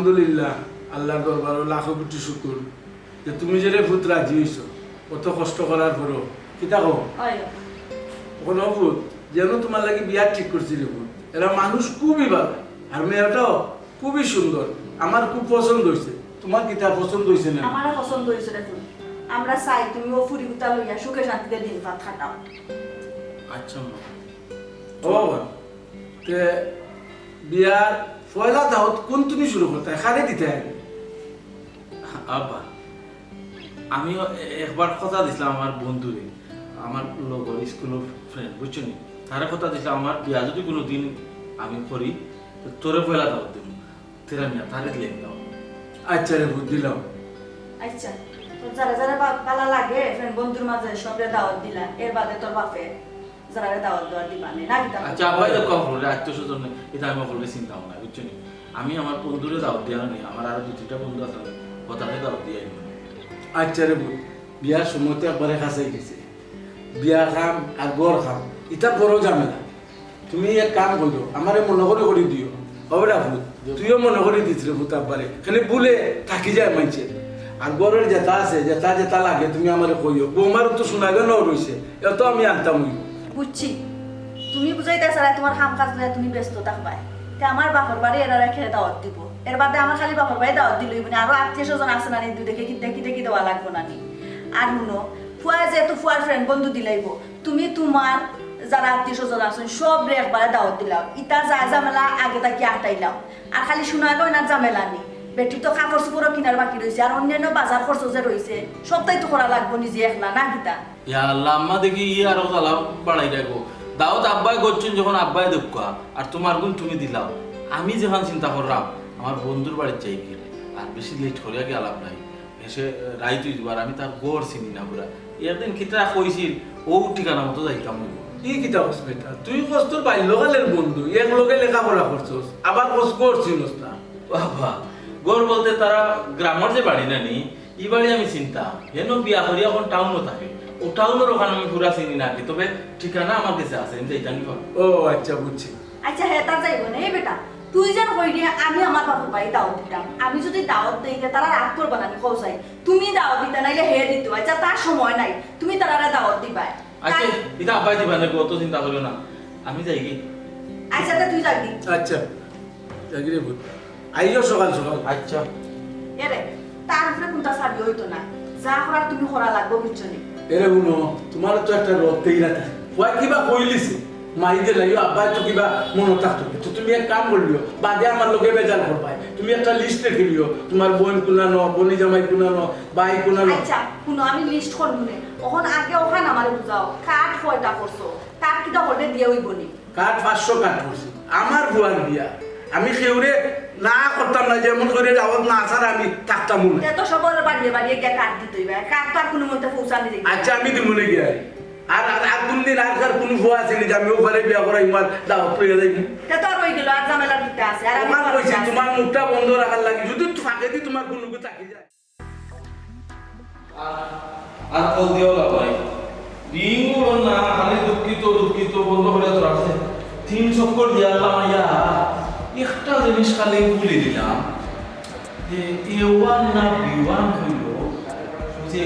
আলহামদুলিল্লাহ আল্লাহর দরবারে লাখো কোটি শুকর যে তুমি যে ভূত রাজি হইছো কত কষ্ট করার পরও কিতা কও কোনো ভূত যেন তোমার লাগি বিয়া ঠিক করছি রে ভূত এরা মানুষ খুবই ভালো আর মেয়েটাও খুবই সুন্দর আমার খুব পছন্দ হয়েছে তোমার কিতা পছন্দ হয়েছে না আমারও পছন্দ হয়েছে দেখুন আমরা চাই তুমি ও ফুরি গুতা লইয়া সুখে শান্তিতে দিন ভাত খাটাও আচ্ছা মা ও তে বিয়ার পয়লা দাওয়াত কোন তুমি শুরু করতে খারে দিতে হবে আব্বা আমিও একবার কথা দিছিলাম আমার বন্ধুরে আমার লগর স্কুলের ফ্রেন্ড বুঝছো নি তারা কথা দিছিলাম আমার বিয়া যদি কোনো দিন আমি করি তো তোরে পয়লা দাওয়াত দেবো তেরা মিয়া তারে দিলে দাও আচ্ছা রে ভূত দিলাম আচ্ছা তোর যারা যারা পালা লাগে ফ্রেন্ড বন্ধুর মাঝে সবরে দাওয়াত দিলা এর বাদে তোর বাপে যারা দাওয়াত দেওয়ার দিবা নেই না কিতা আচ্ছা আব্বাই তো কম হলো আত্মীয় স্বজন এটা আমি করলে চিন্তা ভাবনা বুঝছো নি আমি আমার বন্ধুরে দাওয়াত দিয়া নি আমার আরো 2-3টা বন্ধু আছে কথাটা দাওয়াত দিয়ে আইব আচ্ছা রে ভূত বিয়ার সময় তো একবারে কাছে গেছে বিয়া খাম আর গড় খাম এটা বড় ঝামেলা তুমি এক কাম করো আমারে মনে করে দিও হবে না ভূত তুইও মনে করে দিস রে ভূত আব্বারে খালি ভুলে থাকি যায় মানছে আর গড়ের যেটা আছে যেটা লাগে তুমি আমারে কইও বৌমারও তো শোনাবে ন রয়েছে এত আমি আনতাম বুঝছি তুমি বুঝাইতে চাই তোমার কাম কাজ লইয়া তুমি ব্যস্ত থাকবাই তে আমার বাপর বাড়ি এরা রেখে দাওয়াত দিব এর বাদে আমার খালি বাপর বাড়ি দাওয়াত দিলই মানে আরো আত্মীয় স্বজন আছে না দুই দেখে কি দেওয়া লাগবো না নি আর শুনো ফুয়া যেহেতু ফুয়ার ফ্রেন্ড বন্ধু দিলাইব তুমি তোমার যারা আত্মীয় স্বজন আছেন সব রে একবারে দাওয়াত দিলাও ইটা যা ঝামেলা আগে তাকে আটাইলাম আর খালি শোনা গো না ঝামেলা নি বেটি তো কাপড় চোপড়ও কিনার বাকি রয়েছে আর অন্যান্য বাজার খরচ যে রয়েছে সবটাই তো করা লাগবো নিজে একলা না গীতা ইয়া আল্লাহ আম্মা দেখি ই আরো জ্বালা বাড়াই রাখবো দাওয়াত আব্বাই করছেন যখন আব্বাই দেখো আর তোমার গুণ তুমি দিলাও আমি যখন চিন্তা করলাম আমার বন্ধুর বাড়ির যাই কি আর বেশি লেট করিয়া কি আলাপ নাই এসে রাই তুই দিবার আমি তার গড় চিনি না পুরা একদিন কিতা কইছিল ও ঠিকানা মতো যাইতাম কি কিতা হস বেটা তুই কষ্ট বাল্যকালের বন্ধু এক লোকে লেখাপড়া করছস আবার কষ্ট করছিস না বাবা গড় বলতে তারা গ্রামের যে বাড়ি না নি এই বাড়ি আমি চিন্তা হেন বিয়া করি এখন টাউনও থাকে ও টাউনের ওখানে আমি পুরা চিনি না তবে ঠিকানা আমার কাছে আছে আমি যাইতাম ও আচ্ছা বুঝছি আচ্ছা হ্যাঁ তার যাইবো না বেটা তুই যেন কই দিয়ে আমি আমার বাপের বাড়ি দাওয়াত দিতাম আমি যদি দাওয়াত দিই তারা রাগ করবে না আমি কৌসাই তুমি দাওয়াত দিতে নাইলে হে দিতে আচ্ছা তার সময় নাই তুমি তারা দাওয়াত দিবা আচ্ছা এটা আব্বাই দিবা না কত চিন্তা করিও না আমি যাই কি আচ্ছা তুই যাবি আচ্ছা যাগি রে ভূত আইও সকাল আচ্ছা এরে তার উপরে কোনটা সাবি হইতো না যা করার তুমি করা লাগবে বুঝছো নি এরে শুনো তোমার তো একটা রতেই না থাকে কয় কিবা কইলিছে মাইদে লাগিও আব্বাই তো কিবা মনে থাকতো তো তুমি এক কাম করলিও বাদে আমার লোকে বেজার করবাই তুমি একটা লিস্ট রেখে লিও তোমার বোন কুনানো বনি জামাই কুনানো ভাই কুনানো আচ্ছা শুনো আমি লিস্ট করব না ওখান আগে ওখান আমারে বুঝাও কাট কয়টা করছো কাট কিটা হলে দিয়ে হইব নি কাঠ 500 কাঠ করছি আমার বুয়ার বিয়া আমি সেউরে না করতাম না যেমন করে দাওয়াত না আসার আমি থাকতাম না এত সবার বাড়িয়ে গিয়ে কাট দিতে হইবে কাট তো আর কোনো মতে পৌঁছানি যাইবে আচ্ছা আমি দিব না গিয়া আর কোন দিন আর কোন ভুয়া আছে যে আমি ওপারে বিয়া করাই আমার দাওয়াত পেয়ে যাইবি তে তো আর হই গেল আর ঝামেলা দিতে আছে আর আমি আমার কইছি তোমার মুখটা বন্ধ রাখার লাগি যদি ফাঁকে দি তোমার কোন লোকে তাকি যায় আর কল দিও ভাই রিঙ্গো না খালি দুঃখিত বন্ধ করে তো রাখছে 3 চক্কর দিয়ালাম আয়া একটা জিনিস খালি ভুলে দিলাম যে A1 না B1 হইল যে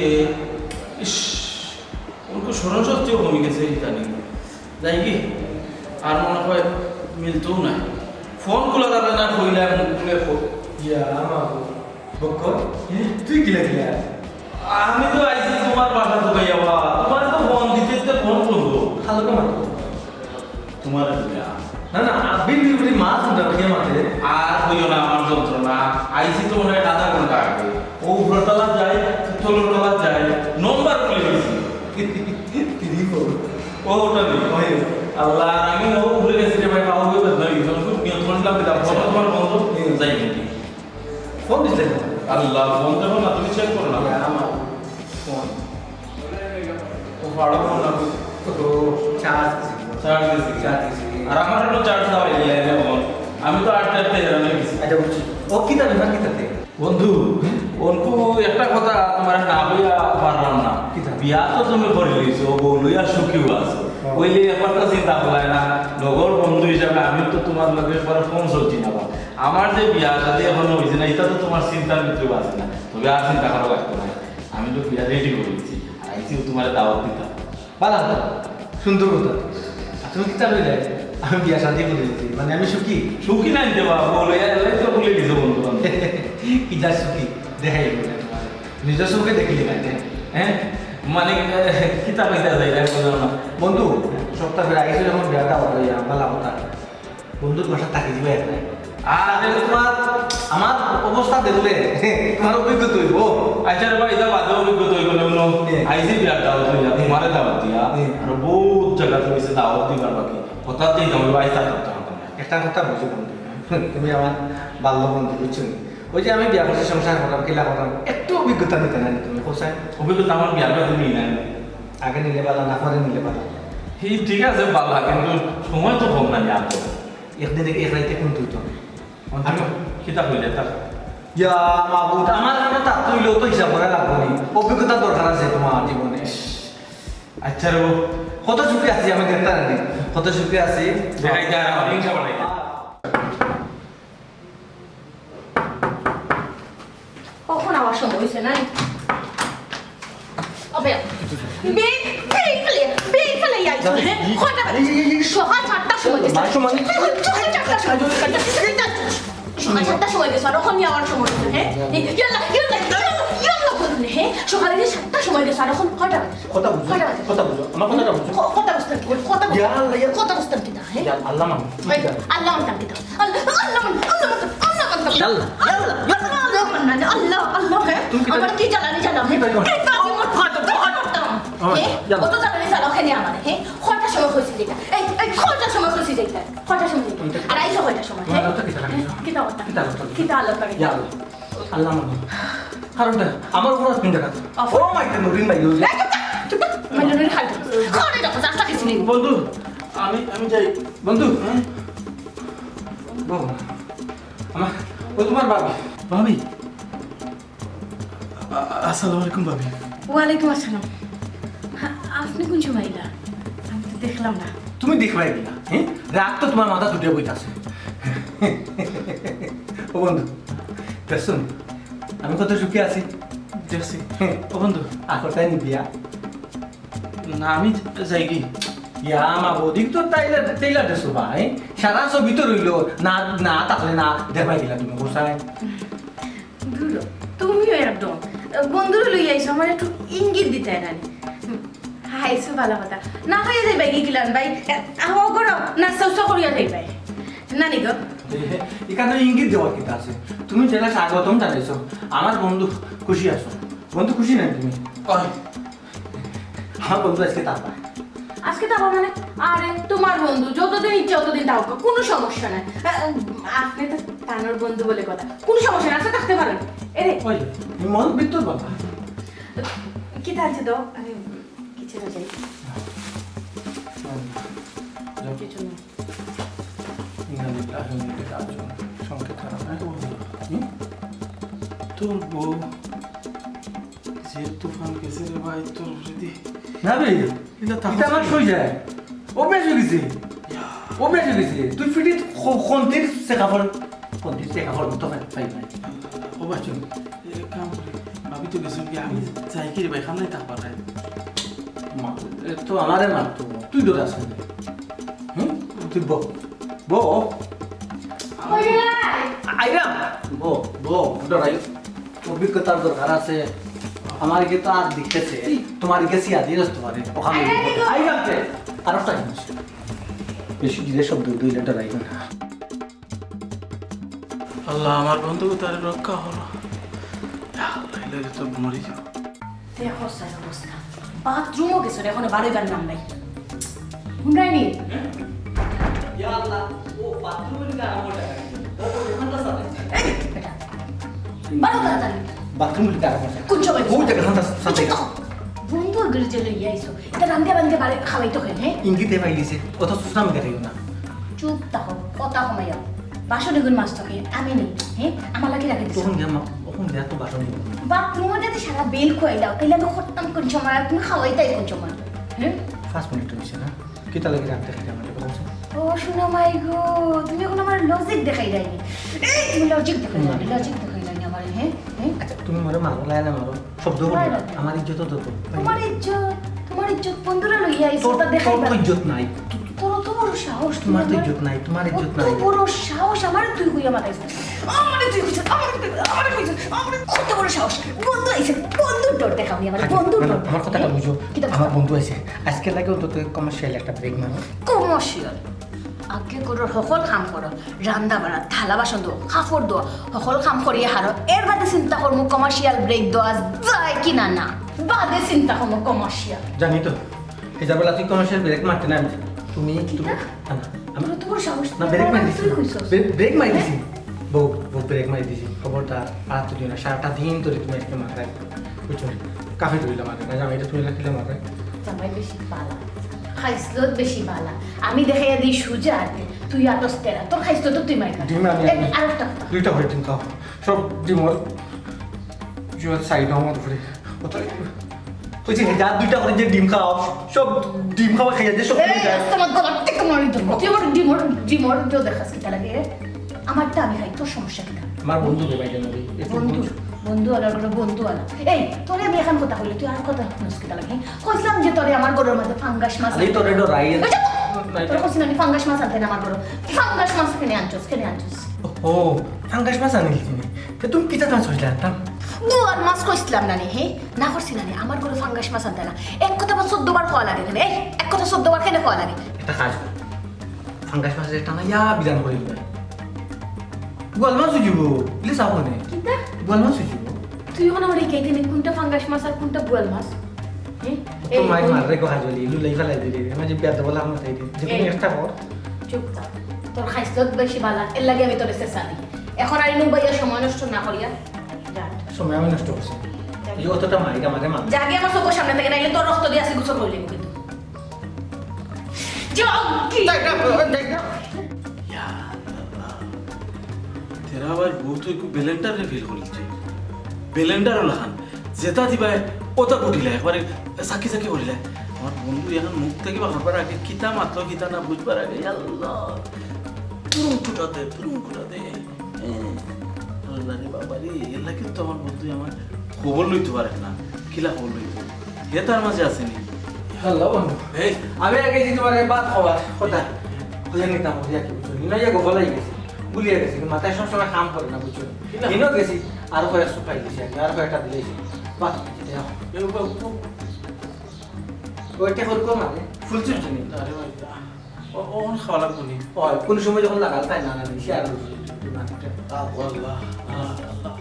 ইস উনকো স্মরণ শক্তিও কমে গেছে ইতানি যাই কি আর মনে হয় মিলতেও না ফোন খোলা যাবে না কইলে মুখ খুলে ইয়া আমা বক্ক তুই কি লাগলা আমি তো আইছি তোমার বাসা তো গাইয়া তোমার তো ফোন দিতে ফোন করবো খালো কামা তোমার না না বিল বিল মাছ উঠা কে মাতে আর কইও না আমার যন্ত্রণা আইছি তো মনে হয় আধা ঘন্টা আগে ও উপরতলা যায় তলতলা যায় নম্বর খুলে দিয়েছি কি করব ও ওটা নেই আল্লাহ আমি ও ভুলে গেছি রে ভাই পাও হয়ে বেদনা গেছে খুব নিয়ন্ত্রণ লাগবে তা ফটো তোমার বন্ধ যাই নাকি ফোন দিতে আল্লাহ ফোন দেবো না তুমি চেক করো না আমার ফোন ও ভাড়া ফোন না তো চার্জ দিয়েছি আর আমার হলো চার্জ দেওয়া ইলে ফোন আমি তো 8টা হেরানো গেছি আচ্ছা বুঝছি ও কি দাবি না কি তাতে বন্ধু ওনকু একটা কথা তোমার না বইয়া পারলাম না বিয়া তো তুমি করে লইছো বউ লইয়া সুখীও আছো ওইলে একটা চিন্তা করলাই না লগর বন্ধু হিসাবে আমি তো তোমার লগে পরে ফোন চলছি না আমার যে বিয়া শাদী এখনো হয়েছে না, এটা তো তোমার চিন্তার ভিতরে আছে না। তবে আর চিন্তা করা লাগতো না, আমি তো বিয়া রেডি করে দিচ্ছি, আর আইসিও তোমার দাওয়াত দিতাম। ভালো সুন্দর কথা। আর তুমি কিতা হইলে আমি বিয়া শাদি করে দিচ্ছি, মানে আমি সুখী। সুখী নাই দেবা বলে তো ভুলে গেছো বন্ধু বান্ধব। কি যা সুখী দেখাই বলে তোমার নিজের চোখে দেখিলি না হ্যাঁ মানে কিতা পাইতা যায় এটা বলো না বন্ধু। সপ্তাহ করে আইসো যখন বিয়াটা হবে ভালো কথা, বন্ধুর বাসা থাকি দিবে একলাই। আর তোমার আমার অবস্থা দেখলে তোমার অভিজ্ঞতা হইব। আচ্ছা রে ভাই, এটা বাদে অভিজ্ঞতা হয়ে গেল আইসি বিয়ার দাওয়াত হইয়া তোমারে দাওয়াত দিয়া আর বহুত জায়গা হয়েছে দাওয়াত দিবার বাকি হঠাৎ দিয়ে যাবো আইসা করতে হবে। একটা কথা বুঝো বন্ধু, তুমি আমার বাল্য বন্ধু বুঝছো। ওই যে আমি বিয়া করছি, সংসার করলাম, কিলা করলাম, একটু অভিজ্ঞতা নিতে নাই তুমি কোথায়? অভিজ্ঞতা আমার বিয়ার বাদে নিই না, আগে নিলে পালা, না পরে নিলে পালা। এই ঠিক আছে পাল্লা, কিন্তু সময় তো কম নাই আর একদিন এক রাইতে কোন তুই তো আমি কিতা হইলে তার ইয়া মাবুদ, আমার কাছে তা তুইলেও তো হিসাব করে লাগবো নি, অভিজ্ঞতা দরকার আছে তোমার জীবনে। আচ্ছা রে কত সুখী আছি আমি দেখতে জানি, কত সুখী আছি। দেখাই যায় হিংসা বাড়াই কখন আমার সময় হয়েছে না সকাল 7টার সময় গেছে, সকাল 7টার সময় গেছে আর ওখানে আমার সময় হয়েছে। হ্যাঁ হ্যাঁ সকালে 7টার সময় গেছে আর এখন কয়টা কথা বুঝো, কথা বুঝো, আমার কথাটা বুঝো। কথা বুঝতাম কি কথা বুঝতাম কি না? হ্যাঁ আল্লাহ মান আল্লাহ মানতাম কি আল্লাহ আল্লাহ হ্যাঁ আমার কি জ্বালানি জ্বালাম কত জ্বালানি জ্বালাও খেলে আমার। হ্যাঁ কয়টার সময় হয়েছে যেটা এই কয়টার সময় হয়েছে যেটা কয়টার সময় আর আইসা কয়টার সময়? হ্যাঁ কিতা করতাম কিতা আল্লাহ আল্লাহ মান কারণটা আমার উপর চিন্তা করতে ও মাই গড নুরিন ভাই বন্ধু আমি যাই বন্ধু। বাবা আমার ও তোমার বাবা ভাবি। আসসালামু আলাইকুম ভাবি। ওয়ালাইকুম আসসালাম। আপনি কোন সময় এলা? আমি তো দেখলাম না। তুমি দেখবাই দিলা, হ্যাঁ রাগ তো তোমার মাথা দুটিয়া বইতাছে। ও বন্ধু দেখুন আমি কত সুখী আছি। দেখছি ও বন্ধু আকরটাই নিবিয়া না আমি যাই কি ইয়া মা বৌদিক তো তাইলা দেছো ভাই, সারা ছবি তো রইলো না না তাহলে না দেখবাই দিলা তুমি কোথায়? তুমিও একদম বন্ধুরা লই আইসো, আমার একটু ইঙ্গিত দিতে নানি। হাইসো ভালো কথা না খাইয়া যাই ভাই গিলান ভাই আহ করো না সৌসা করিয়া যাই ভাই নানি গো। এখানে ইঙ্গিত দেওয়ার কিতা আছে? তুমি যেটা স্বাগতম জানাইছো, আমার বন্ধু খুশি আছো। বন্ধু খুশি নাই তুমি? আমার বন্ধু আজকে তার পায় আজকে তাও মানে আরে তোমার বন্ধু যতদিন ইচ্ছে ততদিন তাও কোনো সমস্যা নাই। আপনি তো তানোর বন্ধু বলে কথা, কোনো সমস্যা নাই, আজকে থাকতে পারেন। এরে ওই মন বিদ্যুৎ বাবা কি থাকছে তো আমি কিছু না যাই কিছু না। তোর বউ যে তুফান গেছে রে ভাই তোর যদি না রে এটা এটা আমার সই যায় অভ্যাস হয়ে গেছে, অভ্যাস হয়ে গেছে। তুই ফিটি খন্তির চেকাফল খন্তির চেকাফল মতো পাই নাই ও বাচ্চু কাম করি ভাবি তো গেছো কি আমি যাই কি রে ভাই সামনে থাকবার নাই তো আমারে মারতো তুই দৌড় আসে হুম তুই বো বো আইরা বো বো ডরাই অভিজ্ঞতার দরকার আছে। আমার কি তো আর দেখতেছে তোমার গেছি আদি তোমারে ওখানে আইরাতে আর একটা জিনিস বেশি ধীরে শব্দ দুইলে ডরাই না। আল্লাহ আমার বন্ধু তার রক্ষা হলো আল্লাহ তো মরে যাও। দেখো স্যার অবস্থা বাথরুমও গেছো এখনো বাড়িবার নাম নাই হুন্ডাইনি। ইয়া আল্লাহ ও বাথরুমের গানা মোটা ও এখানটা সাথে বেটা বারো তাড়াতাড়ি বাথরুমের গানা মোটা কোন সময় ও জায়গাটা সাথে বন্ধু গির্জে লই আইছো এটা রান্দে বান্দে বাড়ি খাওয়াই তো খেলে ইঙ্গিতে পাইলিছে অত সুসাম দেখাইও না। চুপ থাকো কথা কমাইয়া বাসনে গুণ মাছ থাকে আমি নেই। হ্যাঁ আমার লাগি রাখি দিছো তখন গিয়া তখন গিয়া তো বাসন দিব বাথরুমে যদি সারা বেল খুয়াই দাও তাহলে আমি খট্টাম কোন সময় আর তুমি খাওয়াই তাই কোন সময়। হ্যাঁ 5 মিনিট হইছে না কিতা লাগি রাখতে খাইতে আমাদের কথা ও শোনো মাই গো, তুমি এখন আমার লজিক দেখাই যায়নি। এই তুমি লজিক দেখাই যায়নি আমার, হ্যাঁ হ্যাঁ। আচ্ছা তুমি মারো মারো লাই না মারো শব্দ করো না। আমার ইজ্জত তো তো তোমার ইজ্জত বন্ধুরা লইয়া আইছো, তা দেখাই তোর তো ইজ্জত নাই, তোর তো বড় সাহস, তোমার তো ইজ্জত নাই, তোমার ইজ্জত নাই। কত বড় সাহস আমার, তুই কইয়া মাথাইছিস, আমার তুই কইছিস, আমার কত বড় সাহস। বন্ধু আইছে, বন্ধুর ডর দেখাওনি আমার, বন্ধুর ডর। আমার কথাটা বুঝো, আমার বন্ধু আছে আজকে লাগে অন্তত কমার্শিয়াল একটা ব্রেক মারো। কমার্শিয়াল আগে করো, সকল কাম করো, রান্না বাড়া, থালা বাসন দো, কাপড় দো, সকল কাম করিয়ে হারো। এর বাদে চিন্তা করবো কমার্শিয়াল ব্রেক দেওয়া যায় কি না, না বাদে চিন্তা করবো কমার্শিয়াল। জানি তো এই যাবেলা তুই কমার্শিয়াল ব্রেক মারতে না, তুমি আমার তো বড় সাহস না ব্রেক মারি দিছি, তুই কইছস ব্রেক মারি দিছি, বউ ব্রেক মারি দিছি। খবরদার আর তুই না, সারাটা দিন তোরে তুমি আজকে মাথায় বুঝছো, কাফে ধরিলাম মাথায় না, আমি এটা তুই না খেলে মাথায়। জামাই বেশি পালা, খাইসলত বেশি পালা। আমি দেখাইয়া দিই সুজা হাতে, তুই আটস তেরা, তোর খাইসলত তো তুই মাই খা। ডিম আমি আরেকটা দুইটা করে ডিম খাও, সব ডিমর সাইড আমার উপরে কইছি যা দুইটা করে যে ডিম খাও, সব ডিম খাওয়া খাইয়া যে সব তোমার গলা টিকা মারি দেবো। তুই আমার ডিমর কেউ দেখাস কিতা লাগে, আমারটা আমি খাই, তোর সমস্যা কিতা? আমার বন্ধু রে ভাই জানো বন্ধু আলার করে বন্ধু আলা। এই তোরে আমি এখন কথা কইলি, তুই আর কথা শুনস কিতা লাগে? কইছিলাম যে তোরে আমার গরুর মধ্যে ফাঙ্গাস মাছ, এই তোরে ডরাই তোরে কইছিলাম আমি ফাঙ্গাস মাছ আনতে না, আমার গরু ফাঙ্গাস মাছ কেনে আনছস, ও ফাঙ্গাস মাছ আনিলি তুমি কিতা মাছ হইলা আনতাম দুয়ার মাছ কইছিলাম না নি, হে না করছি না নি, আমার গরু ফাঙ্গাস মাছ আনতে না। এক কথা 14 বার খাওয়া লাগে কেন? এই এক কথা 14 বার কেন খাওয়া লাগে? একটা কাজ কর, ফাঙ্গাস মাছের একটা না ইয়া বিধান করে দিবা, গোয়াল মাছ হইব প্লিজ আপনে কিতা গোয়াল মাছ হইব। তুই এখন আমার এই কেটে নি কোনটা ফাঙ্গাস মাছ আর কোনটা বুয়াল মাছ? তো মাই মাররে কো হাজলি লুলাই ফেলাই দিলি, আমি যে বিয়াতে বলা আমার তাই যে কোন একটা কর। চুপ থাক, তোর খাইছত বেশি বালা, এর লাগে আমি তোর চেষ্টা দিই। এখন আর ইনু বাইয়া সময় নষ্ট না করিয়া সময় আমি নষ্ট করছি, এই অতটা মারি আমারে মা জাগে আমার চোখের সামনে থেকে, নাইলে তোর রক্ত দিয়ে আসি গুছর হইলে কিন্তু তেরা আবার বউ তো একটু বেলেন্ডারে ফিল করিলছে, বেলেন্ডারও লাখান যেটা দিবা ওটা কুটিলে একবারে সাকি সাকি করিলে। আমার বন্ধু এখন মুখ থেকে বাঁকাবার আগে কিতা মাত্র কিতা না বুঝবার আগে আল্লাহ তুরুম কুটাতে আল্লাহ রে বাবা রে, এলা কিন্তু আমার বন্ধু আমার খবর লইতে পারে না, কিলা খবর লইব হে তার মাঝে আসেনি। হ্যালো বন্ধু, এই আমি আগে যে তোমার বাদ খাবার কথা খুঁজে নিতাম, বুঝিয়া কি বুঝছো নিনা যে গোবলাই গেছি, গুলিয়ে গেছি, মাথায় সবসময় কাম করে না বুঝছো, নিনও গেছি আরো কয়েকটা পাই দিছি, আরো কয়েকটা দিয়েছি বাদ ওইটা করবো মানে ফুল চুলছি নি আরে ভাই ওন খাওয়া লাগবো নি কোন সময় যখন লাগাল তাই না সে আর আল্লাহ আল্লাহ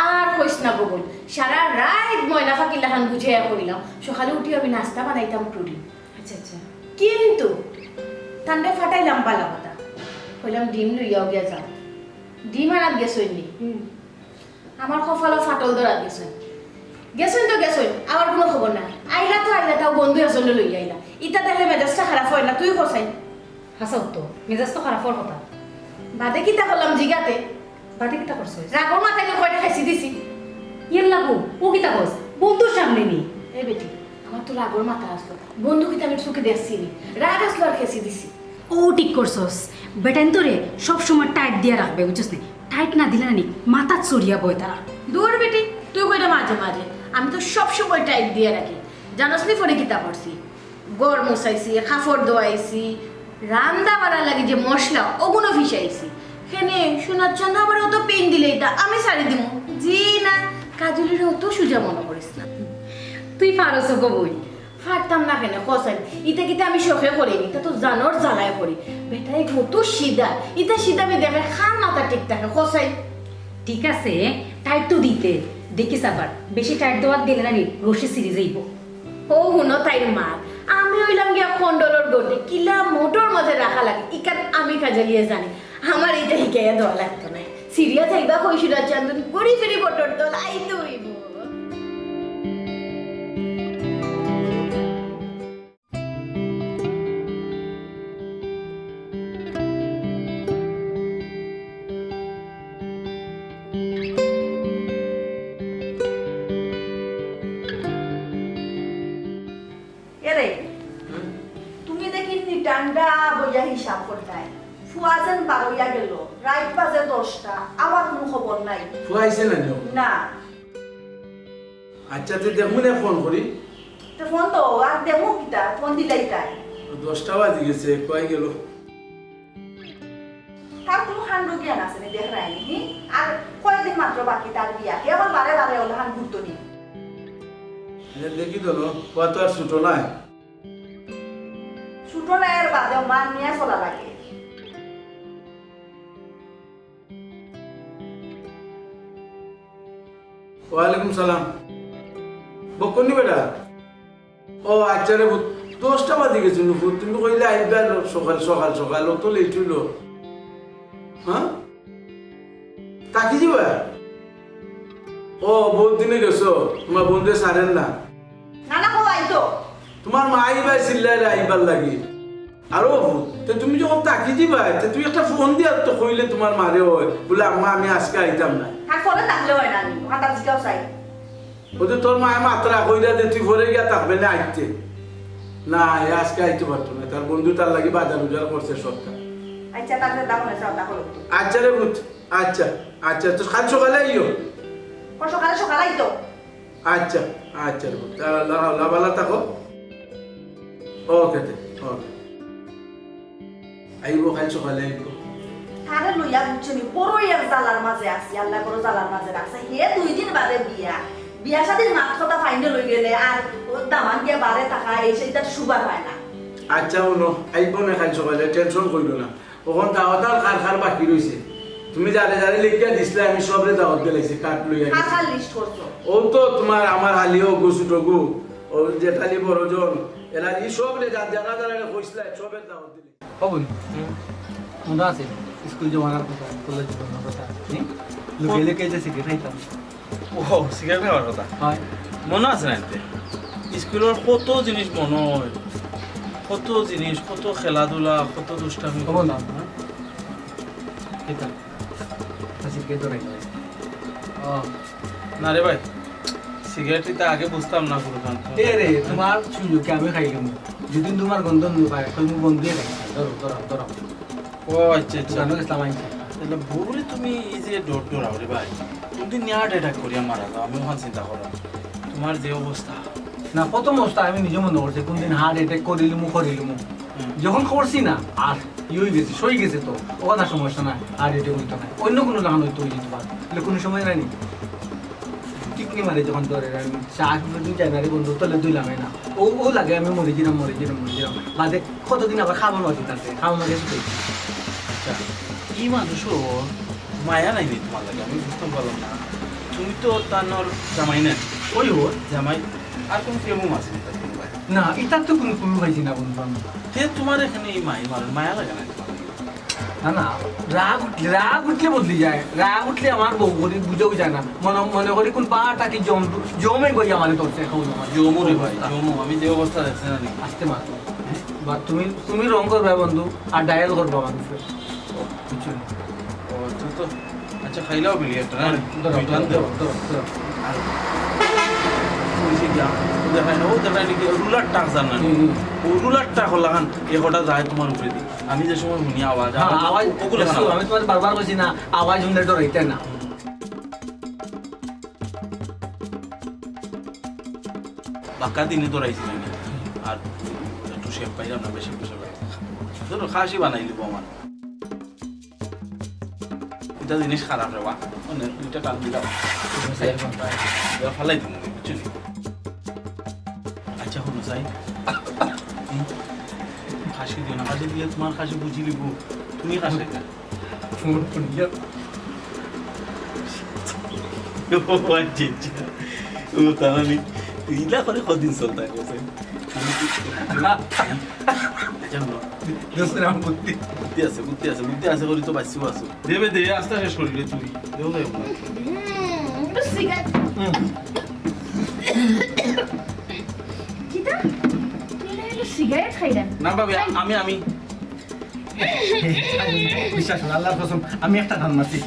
আর কইস না বগুল, সারা রাত ময়না ফাঁকিলাহান বুঝিয়া করিলাম, সকালে উঠি আমি নাস্তা বানাইতাম প্রোটিন। আচ্ছা আচ্ছা, কিন্তু ঠান্ডা ফাটাইলাম বালা কথা, কইলাম ডিম লইয়াও গিয়া যাও, ডিম আর গেছইনি, আমার কপালও ফাটল ধরা গেছইন তো গেছইন, আমার কোনো খবর নাই। আইলা তাও বন্ধু এজন লই আইলা, ইটা দেখলে মেজাজটা খারাপ হয় না? তুই কসাই হাসাও তো মেজাজ তো খারাপ হওয়ার কথা। বাদে কিতা করলাম জিগাতে, বাদে কিতা করছ? রাগর মাথায় কয়টা খাইছি দিছি। ইয়ের লাগু ও কিতা কস? বন্ধুর সামনে নি। এই বেটি আমার তো রাগর মাথা আসলো, বন্ধু কিতা আমি চোখে দেখছি নি, রাগ আসলো আর খেয়েছি দিছি। ও ঠিক করছস, বেটাইন তোরে সব সময় টাইট দিয়া রাখবে, বুঝছস নি? টাইট না দিলে না নি মাথা চড়িয়া বই তারা। দূর বেটি তুই কইটা মাঝে মাঝে, আমি তো সব সময় টাইট দিয়ে রাখি। জানোস নি ফরে কিতা করছি, গড় মুছাইছি, কাপড় ধোয়াইছি, রান্দা বাড়া লাগে যে মশলা ওগুলো ফিসাইছি। কেনে শোনাচ্ছ না আবার অত পেন দিলে এটা আমি ছাড়ি দিব? জি না, কাজলের অত সুজা মনে করিস না। তুই পারছ গো বই। ফাটতাম না কেন কসাই, ইটা কিতা আমি শখে করিনি, তা তো জানোর জ্বালায় করি। বেটাই কত সিধা, ইটা সিধা আমি দেখে খান মাথা ঠিক থাকে কসাই। ঠিক আছে টাইট তো দিতে, দেখিস আবার বেশি টাইট দেওয়ার দিলে না নি রশি সিরিজ যাইব। ও হুনো তাইর মার, আমি হইলাম গিয়া খন্ডলর গোটে কিলা মোটর মাঝে রাখা লাগে, ইকান আমি কাজালিয়ে জানি। আমার এটা হিকাইয়া দেওয়া লাগতো না, সিরিয়া থাকবা কইসুরা চান্দন গড়ি ফেরি বটর দল আইতে হইব। এরে তুমি দেখি টান ঠান্ডা বইয়া হিসাব করতাই ফুয়া যেন বারোইয়া গেল রাত বাজে 10টা আমার কোনো খবর নাই ফুয়াইছে না নিও না আচ্ছা তুই দেখুন ফোন করি তো ফোন তো আর দেবো কিতা ফোন দিলাই তাই 10টা বাজে গেছে কয় গেল তার কোনো খান্ড জ্ঞান আছে নি দেখ রায়নি আর কয়েকদিন মাত্র বাকি তার বিয়া কে আবার বারে বারে ওলাহান ঘুরতো নি দেখি তো কত আর ছুটো নাই ছুটো নাই আর বাদে মান নিয়ে চলা লাগে ওয়ালাইকুম সালাম বকনি বেটা ও আচ্ছা রে 10টা বাজে গেছে নুপুর তুমি কইলে আইবা সকাল সকাল সকাল তো লেট হইল হ্যাঁ তাকি যাবা ও বহুত দিনে গেছো তোমার বন্ধু সারেন না না না হওয়াই তো তোমার মা আইবা চিল্লাই আইবার লাগি আরো তো তুমি যখন তাকি দিবা তুই একটা ফোন দিয়া তো কইলে তোমার মারে হয় বলে আম্মা আমি আজকে আইতাম না থাক ফোনে থাকলে হয় না নি হাতা জিগাও চাই ওদের তোর মায়ে মাত্রা কইরা দে তুই ভরে গিয়া থাকবে না আইতে না আজকে আইতে পারতো না তার বন্ধু তার লাগি বাজার উজার করছে সবটা আচ্ছা তাহলে দাও না চাও তাহলে আচ্ছা রে বুঝ আচ্ছা আচ্ছা তো কাল সকালে আইও সকালে সকালাই তো আচ্ছা আচ্ছা রে বুঝ আল্লাহ ভালো থাকো ওকে ওকে আইবো কাল সকালে আইবো তারে লইয়া বুঝছনি বড়ই এক জালার মাঝে আছি আল্লাহ বড় জালার মাঝে রাখছে হে 2 দিন বাদে বিয়া শাদির মাত কথা ফাইনাল হই গেলে আর ও দামান দিয়া বারে টাকা এই সেইটা সুবার হয় না আচ্ছা উনো আইবো না কাল সকালে টেনশন কইলো না ওখান দাওয়াতার খার বাকি রইছে তুমি যারে যারে লিখিয়া দিছিলে আমি সবরে দাওয়াত দিলাইছি কাট লইয়া খাতার লিস্ট করছো ও তো তোমার আমার হালিও গুছুটগু ও জেঠালি বড়জন এরা এই সবরে জানা জানা কইছিলা সবের দাওয়াত দিলে বাবুল মনে আছে স্কুল জমানার কথা কলেজ জমানার কথা লোকে লোকে যে সিগারেট খাইতাম ও সিগারেট খাওয়ার কথা হয় মনে আছে না এতে স্কুলের কত জিনিস মনে হয় কত জিনিস কত খেলাধুলা কত দুষ্টামি খবর না খাইতাম সিগারেট ধরে ও না রে ভাই সিগারেটটা আগে বুঝতাম না পুরো এ রে তোমার সুযোগে আমি খাইলাম যেদিন তোমার গন্ধ নো পায় তুমি বন্ধু ধরো ধরো ধরো ও আচ্ছা আচ্ছা জানো ইসলাম আইছে তাহলে বউরে তুমি এই যে ডর রে ভাই তুমি নিয়ার অ্যাটাক করিয়া মারা যাও আমি ওখান চিন্তা করো তোমার যে অবস্থা না প্রথম অবস্থা আমি নিজে মনে করছি কোনদিন হার্ট অ্যাটাক করিলুম যখন করছি না আর হয়ে গেছে সই গেছে তো ওখানে সমস্যা না হার্ট অ্যাটাক হইতো না অন্য কোনো লাগান হইতো হইতে পারে তাহলে কোনো সময় নাই টিকনি মারে যখন ধরে আমি চাষ জানুয়ারি বন্ধু তাহলে দুইলাম না ও লাগে আমি মরে যেলাম বাদে কতদিন আবার খাবার মাটি থাকে খাবার মাটি আচ্ছা কি মানুষও মায়া নাই নি তোমার লাগে আমি বুঝতে পারলাম না তুমি তো তার জামাই না ওই ওর জামাই আর কোন প্রেমও আছে না তার কোনো ভাই না এটার তো কোনো কোনো পাইছি না বন্ধু আমি তে তোমার এখানে এই মায়া লাগে না তোমার লাগে? না না রাগ উঠলে বদলি যায় রাগ উঠলে আমার বউ বলি বুঝেও যায় না মনে করি কোন পাটা কি জমে গই আমার তোরছে জমু রে ভাই জমু আমি যে অবস্থা দেখছি না আসতে মার বা তুমি রং করবে বন্ধু আর ডায়াল করবে মানুষের কিছু নেই ও তুমি তো আচ্ছা খাইলাও বিলি একটা না ধরো আর পুলিশে গিয়া দেখাই না ও দেখাই নাকি রুলার টাক জানা ও রুলার টাক লাগান এ হঠাৎ যায় তোমার উপরে দি আমি যে সময় শুনি আওয়াজ আওয়াজ ওগুলো আমি তোমার বারবার বলছি না আওয়াজ শুনলে ডরাইতে না বাক্কা দিনে তোরাইছি নাকি আর একটু শেপ পাইলাম না বেশি বসে ধরো খাসি বানাই দিব আমার এটা জিনিস খারাপ রে বা মানে দুইটা টান দিলাম ফালাই দিব বুঝছি আচ্ছা হলো যাই খাসি দিও না খাসি দিয়ে তোমার খাসি বুঝি লিব তুমি খাসি না ফোন দিয়া ও আচ্ছা ও তাহলে ইলা করে কদিন চলতা আছে দোসরা বুদ্ধি বুদ্ধি আছে করি তো বাঁচিও আছো দেবে দে আস্তে আস্তে শরীরে তুই দেও দেব না সিগারেট কিটা তুই সিগারেট খাইলেন না বাবা আমি বিশ্বাস করো আল্লাহর কসম আমি একটা ধান মারছি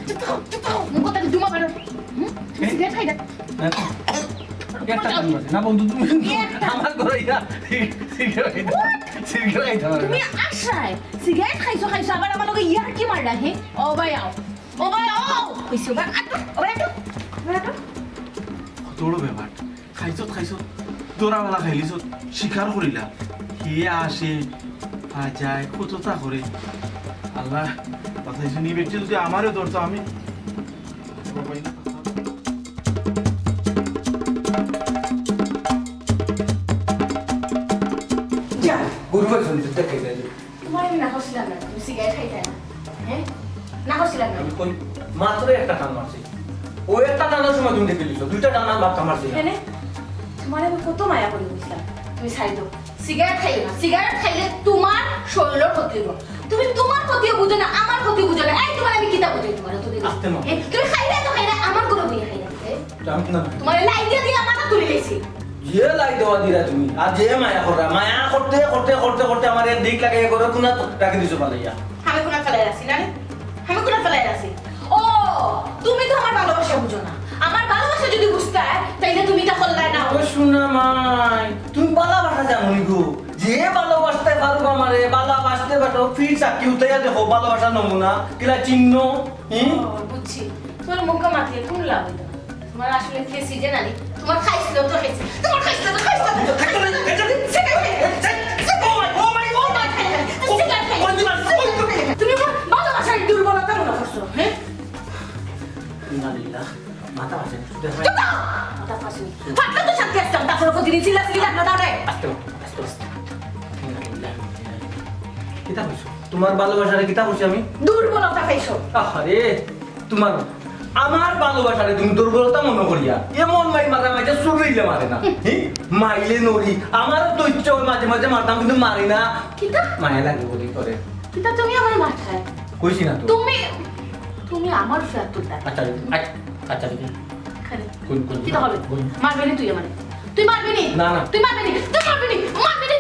মুখটা দুমা মারো সিগারেট খাইলেন একটা ধান মারছি না বন্ধু তুমি আমার ঘরে সিগারেট সিগারেট তুমি আশায় সিগারেট খাইছো খাইছো আবার আমার লগে ইয়ার কি মারলা হে ও ভাই আও ও ভাই আও কইছো বা আটো ও ভাই আটো আটো তোর ব্যাপার খাইছত দৌড়াবেলা খাইলিছত স্বীকার করিলা কে আসে যায় কতটা করে আল্লাহ বাতাইছো নি বেটি যদি আমারও ধরতো আমি যা গুরু ভাই শুনতে দেখে যাই তোমার আমি না হসিলাম না তুমি সিগারেট খাইতে না হ্যাঁ না হসিলাম না আমি কই মাত্র একটা টান মারছি ওই একটা টানার সময় তুমি দেখে লিছো দুইটা টানার বাপ মারছি এনে তোমার আমি কত মায়া করে বুঝলাম তুমি ছাই দাও সিগারেট খাইও না সিগারেট খাইলে তোমার শরীরের ক্ষতি হবে তুমি তোমার ক্ষতি বুঝো না আমার ক্ষতি বুঝো না এই তোমার আমি কিতা বুঝাই তোমার তো দিলাম আস্তে মা। তুমি খাইলে তো খাইলে আমার কোনো বই খাইলে আমি না তোমার লাইন দিয়ে দিয়ে মাথা তুলে লেছি যে লাই দেওয়া দিলা তুমি আর যে মায়া করা মায়া করতে করতে করতে করতে আমার এক দিক লাগে করে কোনা রাখে দিছো পালাইয়া আমি কোনা ফেলাই রাখছি না রে? আমি কোনা ফেলাই রাখছি ও তুমি তো আমার ভালোবাসা বুঝো না আমার ভালোবাসা যদি বুঝতে তাইলে তুমি তা করলাই না ও শোনা মাই তুমি ভালোবাসা জানো নি গো যে ভালোবাসতে পারবো আমারে ভালোবাসতে পারো ফির চাকি উঠাইয়া দেখো ভালোবাসা নমুনা কিলা চিহ্ন বুঝছি তোমার মুখে মাতিয়ে কোন লাভ হইতো না তোমার আসলে ফেসি যে নানি তোমার খাইছিল তো খাইছে তোমার খাইছিল তো খাইছে তুমি ভালোবাসার দুর্বলতা মনে করছো হ্যাঁ মাথা বাসে মাথা ফাঁসি ফাটলে তো শান্তি আসতাম তারপরে প্রতিদিন চিল্লা চিল্লি লাগলো তাহলে আস্তে আস্তে আস্তে কিতাব বলছো তোমার ভালোবাসারে কিতাব বলছি আমি দুর্বলতা খাইছো আরে তোমার আমার ভালোবাসারে তুমি দুর্বলতা মনে করিয়া এমন মাই মারা মাইতে চুরিলে মারে না মাইলে নড়ি আমারও তো ইচ্ছা হয় মাঝে মাঝে মারতাম কিন্তু মারি না কিতা মায়া লাগে বলি করে কিতা তুমি আমার মাথায় কইছি না তো তুমি তুমি আমার ফ্ল্যাট তুলতা আচ্ছা আচ্ছা দেখি খালি কোন কোন কিতা হবে মারবি নি তুই আমারে তুই মারবি নি না, না। তুই মারবি নি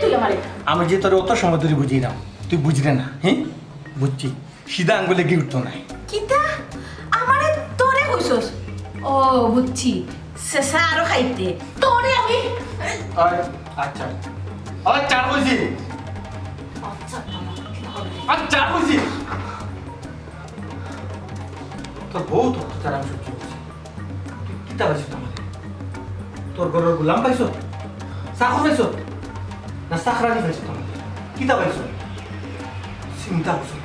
তুই আমারে আমি যে তোর অত সময় ধরে বুঝি না তুই বুঝলে না হ্যাঁ বুঝছি সিধা আঙ্গুলে কি উঠতো না কিতা আমারে তোরে কইছস ও বুঝছি শেষা আরো খাইতে তোরে আমি আচ্ছা আর চার বুঝি আচ্ছা কিতা হবে আর চার বুঝি তোর বউ তো তার আমি সহ্য করছি তুই কিতা পাইছো তোমার তোর ঘরের গোলাম পাইছো চাকর পাইছো না চাকরানি পাইছো তোমার কিতা পাইছো চিন্তা করছো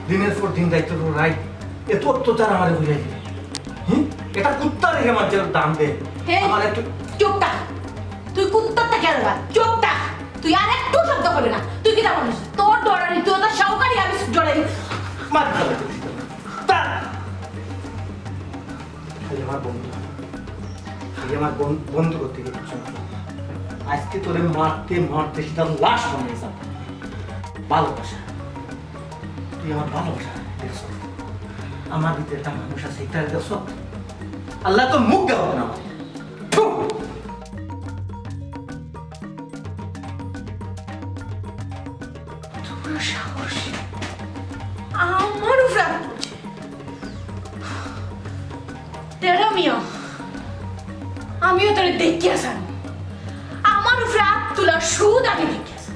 দিনের পর দিন দায়িত্ব রাইট এত অত্যাচার আমারে বুঝাই দিলে এটা কুত্তা রেখে মানুষের দাম দে আমার একটু চুপ থাক তুই কুত্তার থেকে আলাদা চুপ থাক তুই আর একটু শব্দ করবি না তুই কিতা বলিস তোর ডরানি তুই তো সহকারী আমি জড়াই মার খাবে খালি আমার বন্ধু খালি আমার বন্ধু করতে গিয়ে আজকে তোরে মারতে মারতে সেটা লাশ বানিয়েছ ভালোবাসা তুই আমার ভালোবাসা দেখছ আমার ভিতরে একটা মানুষ আছে এটা দেখছ আল্লাহ তো মুখ দেওয়া না সাহস আমারও ফ্ল্যাট করছে তেরা মিয়া আমিও তোরে দেখিয়াছেন আমারও ফ্ল্যাট তোলার সুদ আমি দেখিয়াছেন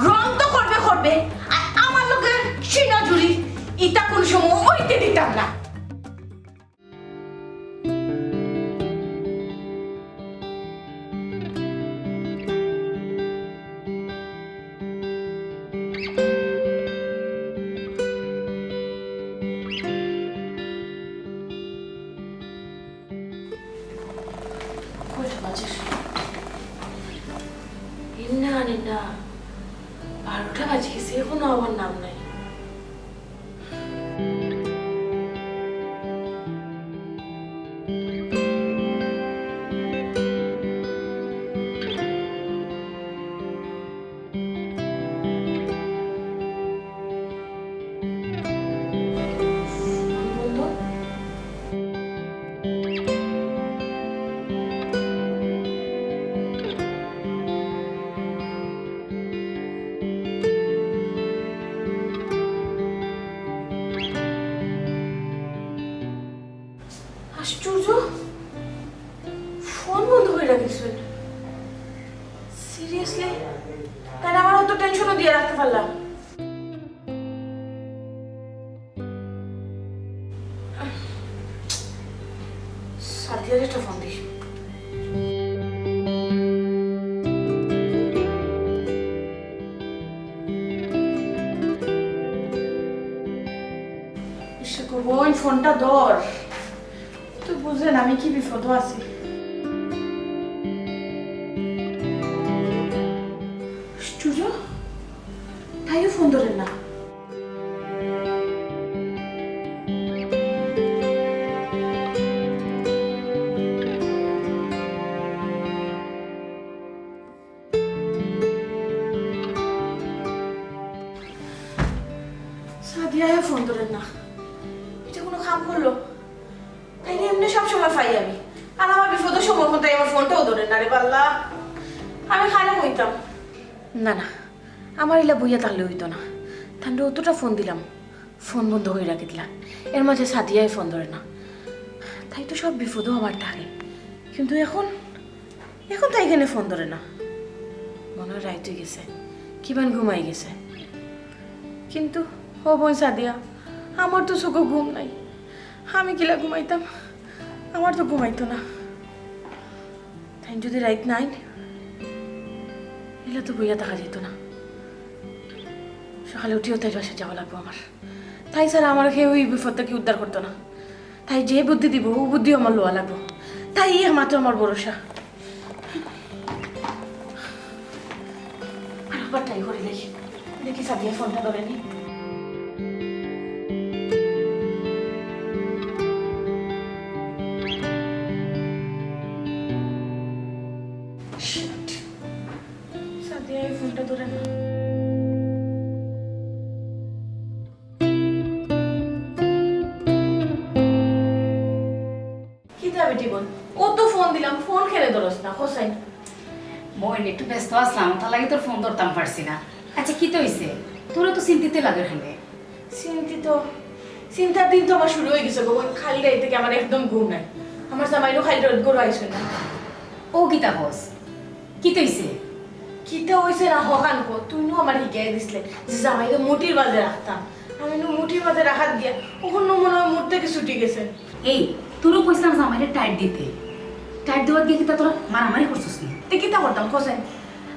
রং তো করবে আর আমার লোকের সিনা জুড়ি ইটা কোন সময় ওইতে দিতাম না বারোটা বাজে গেছে এখনো আমার নাম নাই আশ্চর্য ফোন বন্ধ করে রাখিস সিরিয়াসলি তাহলে আমার অত আসতে পারলাম সাথীর একটা ফোন দিস বোন ফোনটা ধর তুই বুঝলেন আমি কি বিপদ আছি স্টুডিও তাইও ফোন ধরেন না সাদিয়া ফোন ধরেন না কাম করলো তাই এমনি সবসময় পাই আমি আর আমার বিপদের সময় মতো আমার ফোনটাও ধরে না রে পাল্লা আমি খারাপ হইতাম না না আমার এলা বইয়া তাহলে হইতো না তাহলে অতটা ফোন দিলাম ফোন বন্ধ হয়ে রাখি দিলাম এর মাঝে সাথিয়াই ফোন ধরে না তাই তো সব বিপদও আমার থাকে কিন্তু এখন এখন তাই এখানে ফোন ধরে না মনে হয় রাইত হয়ে গেছে কিমান ঘুমাই গেছে কিন্তু ও বোন সাদিয়া আমার তো চোখে ঘুম নাই আমি কিলা ঘুমাইতাম আমার তো ঘুমাইতো না তাই যদি রাইত নাই এলা তো বইয়া দেখা যেত না সকালে উঠিও তাই বাসা যাওয়া লাগবো আমার তাই স্যার আমার খেয়ে ওই বিপদ থেকে উদ্ধার করতো না তাই যে বুদ্ধি দিব ও বুদ্ধিও আমার লোয়া লাগবো তাই মাত্র আমার ভরসা আর একবার ট্রাই করে দেখি দেখি সাদিয়া ফোনটা ধরেনি ফোনটা ধরে না কি যাবে টিবন ও তো ফোন দিলাম ফোন খেলে ধরস না হোসাইন বোন একটু ব্যস্ত আসলাম তার লাগে তোর ফোন ধরতাম পারছি না আচ্ছা কি তো হইছে তোরা তো চিন্তিতে লাগে হলে চিন্তার দিন তো আমার শুরু হয়ে গেছে গো খালি রাত থেকে আমার একদম ঘুম নাই আমার জামাইরও খালি রোদ গরু আইসে না ও কিতা বস কি তো হইছে কিতা হইছে না হকান কো তুই নো আমার হিকাই দিছলে যে জামাইকে মুঠির বাজে রাখতাম আমি নো মুঠির বাজে রাখাত গিয়া ওখান মনে হয় মুঠ থেকে ছুটি গেছে এই তোরও কইছিলাম জামাইরে টাইট দিতে টাইট দেওয়ার গিয়ে কিতা তোরা মারামারি করছিস না তে কিতা করতাম কোসেন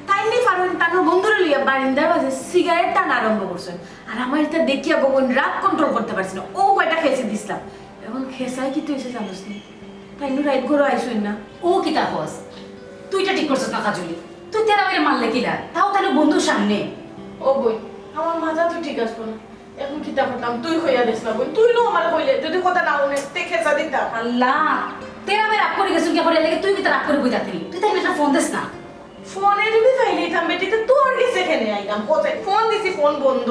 তাইনি পারবেন তাকে বন্ধুরে লইয়া বারিন্দার বাজে সিগারেট টান আরম্ভ করছেন আর আমার এটা দেখিয়া বগন রাগ কন্ট্রোল করতে পারছি না ও কয়টা খেয়েছে দিছিলাম এখন খেসাই কি তুই এসে জানোস নি তাই নো রাইট ঘরে আইসুন না ও কিতা বস তুইটা ঠিক করছিস না কাজুলি তুই তেরা মেরে মারলে কিলা তাও তাহলে বন্ধুর সামনে ও বই আমার মাথা তো ঠিক আসবো না এখন কিতা করতাম তুই হইয়া দিস না বই তুই নো আমার কইলে যদি কথা না শুনে তে খেসা দিতাম আল্লাহ তেরা মেরে রাগ করে গেছিস কি করে লাগে তুই কি রাগ করে বুঝাতে তুই তাই একটা ফোন দিস না ফোনে যদি ফাইলেইতাম বেটি তো তোর গেছে এখানে আইতাম কোথায় ফোন দিছি ফোন বন্ধ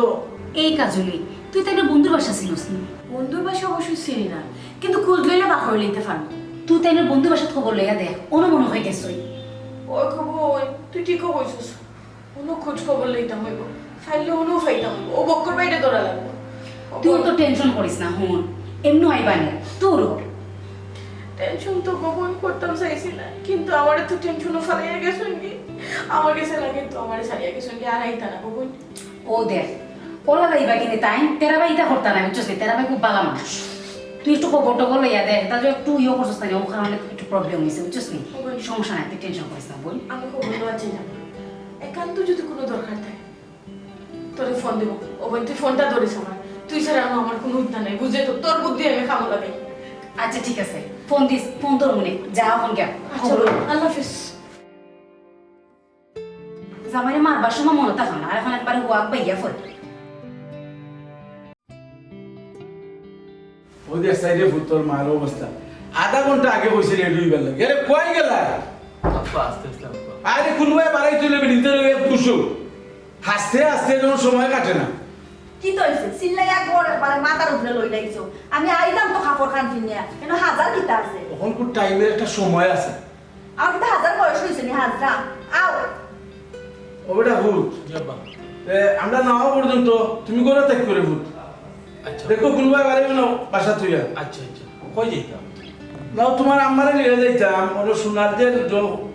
এই কাজলি তুই তো একটা বন্ধুর বাসা ছিলিস না বন্ধুর বাসা অবশ্যই চিনি না কিন্তু খোঁজ লইলে বাখর লইতে পারবো তুই তাই বন্ধুর বাসাত খবর লইয়া দেখ ওনো মনে হয়ে গেছই ওই খবর তুই ঠিক কইছিস কোনো খোঁজ খবর লইতাম হইব ফাইলে ওনো ফাইতাম হইব ও বক্কর বাইরে দৌড়া লাগবো তুই তো টেনশন করিস না হুন এমনি আইবা না তোরও টেনশন তো গোপন করতাম চাইছি না কিন্তু আমার তো টেনশনও ফালাইয়া গেছেন কি আমার কাছে লাগে তো আমার সারিয়া গেছেন কি আর আইতা না গোপন ও দেখ ওলা যাইবা কিনে তাই তেরা ভাই ইটা করতা না বুঝছিস তেরা ভাই খুব ভালো মানুষ তুই একটু খবর টবর লইয়া দেখ তাহলে একটু ইয়ে করছিস না ওখানে একটু প্রবলেম হয়েছে বুঝছিস নি সমস্যা নাই তুই টেনশন করিস না বল আমি খবর দেওয়া চাই না একান্ত যদি কোনো দরকার থাকে তোরে ফোন দেবো ও বোন তুই ফোনটা ধরিস আমার তুই ছাড়া আমার কোনো উদ্যা নাই বুঝে তো তোর বুদ্ধি আমি খামো লাগে আচ্ছা ঠিক আছে ফোন দিস ফোন তোর মনে যা ফোন কেন আল্লাহ হাফিজ জামাইরে মারবার সময় মনে থাকো না আর এখন একবার ওয়াক বাইয়া ফোন ওদের সাইডে ভূতর মার অবস্থা আধা ঘন্টা আগে বসে রেডি হইবার লাগে আরে কই গেলা আব্বা আস্তে আস্তে আব্বা আরে কোনবাই বাড়াই চলে বেরিতে পুষো হাসতে হাসতে কোনো সময় কাটে না কি তো হইছে চিল্লাই একবার একবার মাথার উপরে লই লাইছো আমি আইতাম তো কাপড় খান কিনিয়া কেন হাজার কিতা আছে তখন কোন টাইমের একটা সময় আছে আর কিতা হাজার বয়স হইছে নি হাজার আও ও বেটা ভূত জি আব্বা আমরা নাও পর্যন্ত তুমি করে ত্যাগ করে ভূত আচ্ছা দেখো কোনবাই বাড়াইবে না বাসা তুইয়া আচ্ছা আচ্ছা কই যাইতাম নাও তোমার আম্মারে নিয়ে যাইতাম ওর সোনার যে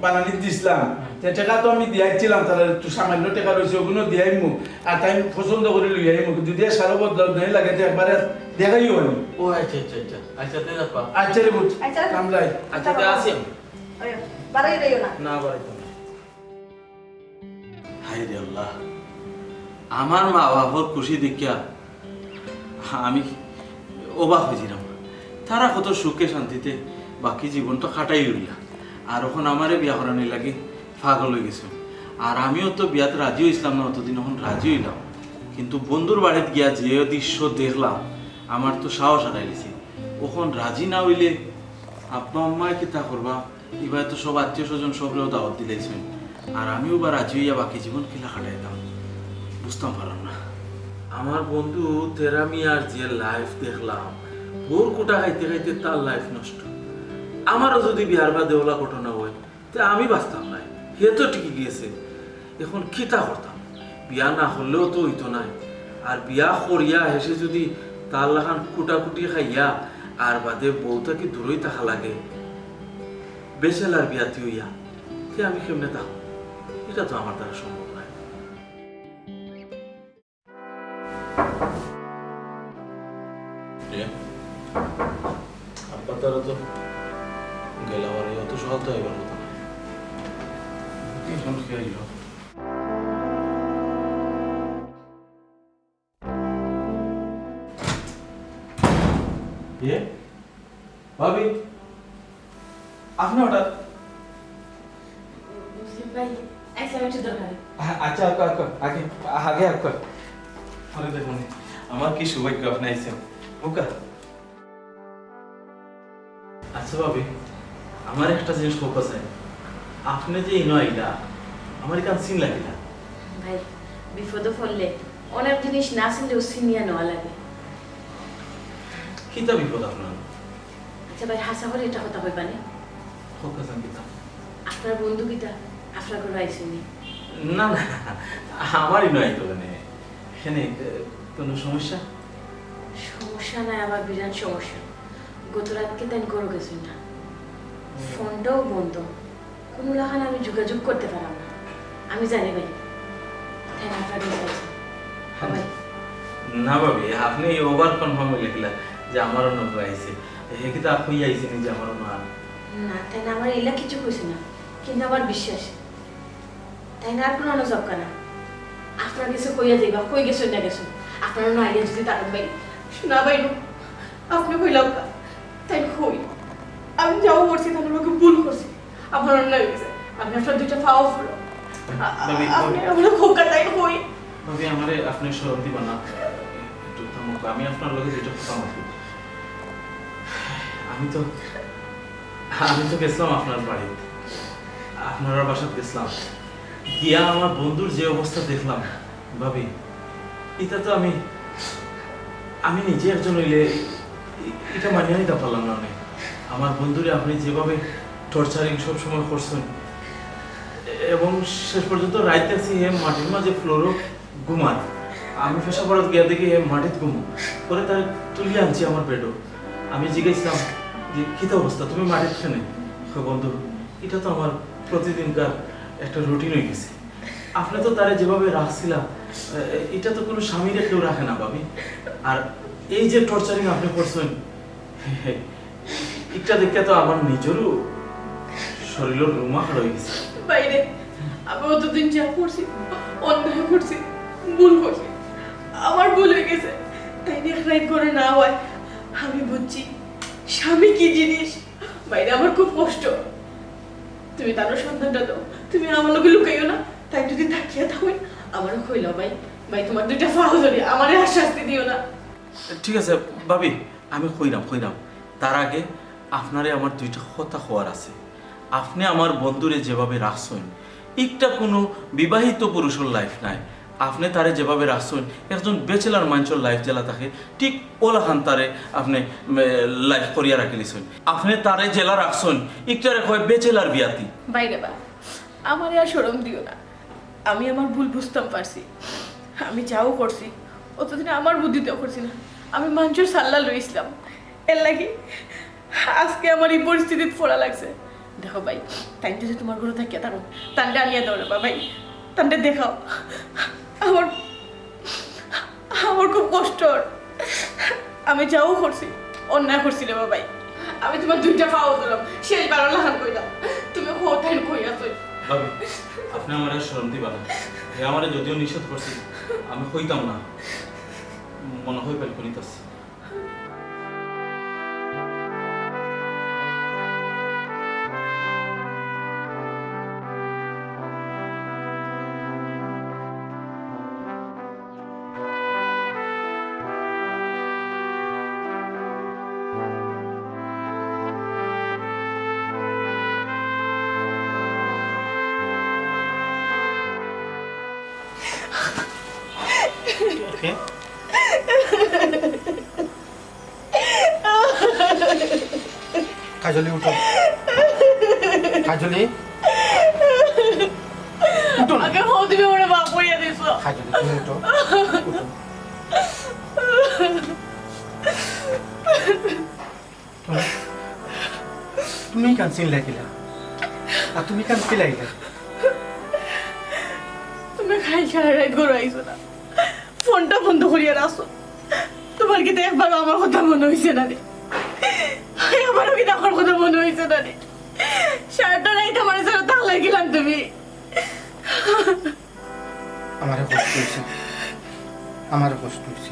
বানানি দিছিলাম টাকা তো আমি দিয়াইছিলাম তাহলে একটু সামান্য টাকা রয়েছে ওগুলো দিয়াইমু আর তাই পছন্দ করে লই আইমু যদি সারা বদল নাই লাগে তো একবারে দেখাইও আমি ও আচ্ছা আচ্ছা আচ্ছা আচ্ছা তে যাবা আচ্ছা রে বুঝ আচ্ছা। কামলাই আচ্ছা তে আসি আমি ওই বাড়াই রইও না না বাড়িতে না হায় রে আল্লাহ আমার মা বাবার খুশি দেখিয়া আমি অবাক হয়েছিলাম তারা কত সুখে শান্তিতে বাকি জীবনটা কাটাই উঠলা আর এখন আমারে বিয়া করানি লাগে পাগল হয়ে গেছে আর আমিও তো বিয়াতে রাজি হইছিলাম না অতদিন এখন রাজি হইলাম কিন্তু বন্ধুর বাড়িতে গিয়া যে দৃশ্য দেখলাম আমার তো সাহস হারাই গেছে ওখন রাজি না হইলে আব্বা আম্মায় কি তা করবা এবার তো সব আত্মীয় স্বজন সবরেও দাওয়াত দিলেছেন আর আমিও বা রাজি হইয়া বাকি জীবন খেলা খাটাইতাম বুঝতাম পারলাম না আমার বন্ধু তেরামি আর যে লাইফ দেখলাম ওর কোটা খাইতে খাইতে তার লাইফ নষ্ট আমারও যদি বিয়ার বা দেওলা ঘটনা হয় তে আমি বাঁচতাম না হে তো টিকে গিয়েছে এখন খিতা করতাম বিয়া না হলেও তো হইতো নাই আর বিয়া করিয়া হেসে যদি তার লাখান কুটাকুটি খাইয়া আর বাদে বউটাকে দূরই থাকা লাগে বেচেলার বিয়াতি হইয়া তে আমি কেমনে থাকবো এটা তো আমার দ্বারা সম্ভব নয় আব্বা তারা তো গেলাম আর অত সহজ তো এবার হতো না কি সমস্যা হইল ভাবি আপনি হঠাৎ ভাই আইসা একটু দরকার আচ্ছা আগে আগে আপকা পরে দেখুন আমার কি সৌভাগ্য আপনি আইছেন ওকা আচ্ছা ভাবি আমার একটা জিনিস ফোকাস আছে আপনি যে ইনো আইলা আমার কান সিন লাগিলা ভাই বিপদে পড়লে অনেক জিনিস না চিনলেও চিনিয়া নেওয়া লাগে কিতা বিপদ আপনার আচ্ছা ভাই হাসা করে এটা কথা কইবানে ফোকাস আন কিতা আপনার বন্ধু কিটা আপনার ঘরে আইসেনি না না আমারই নয় তো মানে এখানে কোনো সমস্যা সমস্যা নাই আমার বিরাট সমস্যা গত রাতকে তাই করো গেছি না ফোনটাও বন্ধ কোনো লাগান আমি যোগাযোগ করতে পারলাম না আমি জানি ভাই তাই আপনার কাছে আছে ভাই না ভাবি আপনি ওভার কনফার্ম লিখলা যে আমারও নম্বর আইছে হে কি তা আপনি আইছে নি যে আমারও না না তাই না আমার এলা কিছু কইছে না কিন্তু আমার বিশ্বাস তাই না আর কোনো অনুজব না আপনার কিছু কইয়া যাইবা কই গেছো না গেছো আপনার না আইলে যদি তার ভাই শোনা ভাই আপনি কইলাম কা তাই কই আমি যাও করছি তার লোকে ভুল করছি আপনার না গেছে আমি আপনার দুইটা পাও ফুলো আপনি আমার খোকা তাই কই ভাবি আমারে আপনি শরম দিবা না একটু থামুক আমি আপনার লগে যেটা কথা বলছি আমি তো গেছিলাম আপনার বাড়িতে আপনার বাসাতে গেছিলাম গিয়া আমার বন্ধুর যে অবস্থা দেখলাম ভাবি এটা তো আমি নিজে একজন হইলে এটা মানিয়ে নিতে পারলাম না অনেক আমার বন্ধুরে আপনি যেভাবে টর্চারিং সবসময় করছেন এবং শেষ পর্যন্ত রাইতে আছি হে মাটির মাঝে ফ্লোরও ঘুমান আমি পেশা পড়াত গিয়া দেখি হে মাটিত ঘুমো পরে তার তুলিয়ে আনছি আমার বেডও আমি জিজ্ঞেসলাম যে কিতা অবস্থা তুমি মাটিত খেনে বন্ধু এটা তো আমার প্রতিদিনকার একটা রুটিন হয়ে গেছে আপনি তো তারে যেভাবে রাখছিলাম এটা তো কোনো স্বামীরা কেউ রাখে না ভাবি আর এই যে টর্চারিং আপনি করছেন এটা দেখে তো আমার নিজেরও শরীরের রুমা খারাপ হয়ে গেছে বাইরে আমি অতদিন যা করছি অন্যায় করছি ভুল করছি আমার ভুল হয়ে গেছে তাই নিয়ে রাইট করে না হয় আমি বুঝছি স্বামী কি জিনিস বাইরে আমার খুব কষ্ট তুমি তারও সন্ধানটা দাও তুমি আমার লোকে লুকাইও না তাই যদি তাকিয়ে থাকো আমারও কইলাও ভাই তোমার দুইটা ফাও ধরি আমারে আর শাস্তি দিও না ঠিক আছে ভাবি আমি কইরাম তার আগে আপনারে আমার দুইটা কথা হওয়ার আছে আপনি আমার বন্ধুরে যেভাবে রাখছেন একটা কোনো বিবাহিত পুরুষের লাইফ নাই আপনি তারে যেভাবে রাখছেন একজন ব্যাচেলার মানুষের লাইফ জেলা থাকে ঠিক ওলাখান তারে আপনি লাইফ করিয়া রাখিলিছেন আপনি তারে জেলা রাখছেন একটারে হয় ব্যাচেলার বিয়াতি বাইরে বা আমারে আর শরম দিও না আমি আমার ভুল বুঝতাম পারছি আমি যাও করছি অতদিন আমার বুদ্ধিতেও করছি না আমি মানুষের সাল্লা লইছিলাম এর লাগি আজকে আমার এই পরিস্থিতিতে পড়া লাগছে দেখো ভাই তাই যদি তোমার ঘরে থাকিয়া থাকো তান্ডে আনিয়া দাও রে ভাই তান্ডে দেখাও আমার আমার খুব কষ্ট আমি যাও করছি অন্যায় করছি রে ভাই আমি তোমার দুইটা পাও দিলাম শেষবার লাহান কইলাম তুমি হোটেল কইয়া তুই ভাবি আপনি আমার শরম দিবা না হে আমারে যদিও নিষেধ করছি আমি হইতাম না মনে হয় বেল করিতাছি কাজলি উঠো কাজলি উঠো না। আগে হো তুমি ওরে বাপ কইয়া দিছো কাজলি তুমি উঠো উঠো। তুমি কানছিন লাগিলা আর তুমি কানছি লাগিলা তুমি খাই সারা রাত ঘরে আইছো না ফোনটা বন্ধ করিয়া রাখছো তোমার কি একবার আমার কথা মনে হইছে না রে আমারও কি আমার কথা মনে হইছে না রে সারাটা রাত আমার সাথে তাহলে গেলাম তুমি আমারও কষ্ট হয়েছে আমারও কষ্ট হয়েছে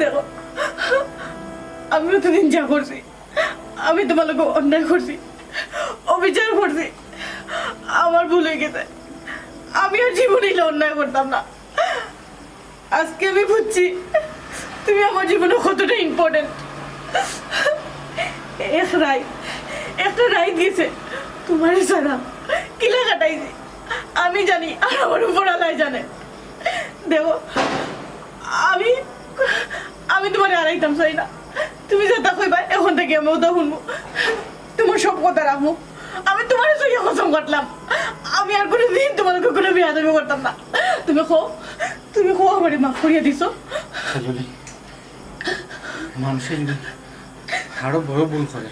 দেখো আমিও তো দিন যা করছি আমি তোমার লোক অন্যায় করছি অবিচার করছি আমার ভুল হয়ে গেছে আমি আর জীবনে অন্যায় করতাম না আজকে আমি বুঝছি তুমি আমার জীবনে কতটা ইম্পর্টেন্ট একটা রায় দিয়েছে তোমার সারা কিলা কাটাইছে আমি জানি আর আমার উপর আলাই জানে দেখো আমি আমি তোমার আড়াইতাম চাই না তুমি যেটা কইবা এখন থেকে আমি ওটা শুনবো তোমার সব কথা রাখবো আমি তোমার সঙ্গে কসম কাটলাম আমি আর কোনো দিন তোমাকে কোনো বিয়া দাবি করতাম না তুমি খো আমার মাফ করিয়া দিছো কাজলি মানুষে যদি আরো বড় ভুল করে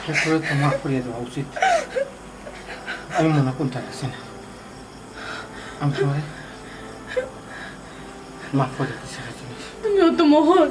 এরপরে তো মাফ করিয়ে দেওয়া উচিত আমি মনে করতে পারছি না আমি তোমার মাফ করে দিচ্ছি কাজলি তুমিও তো মোহন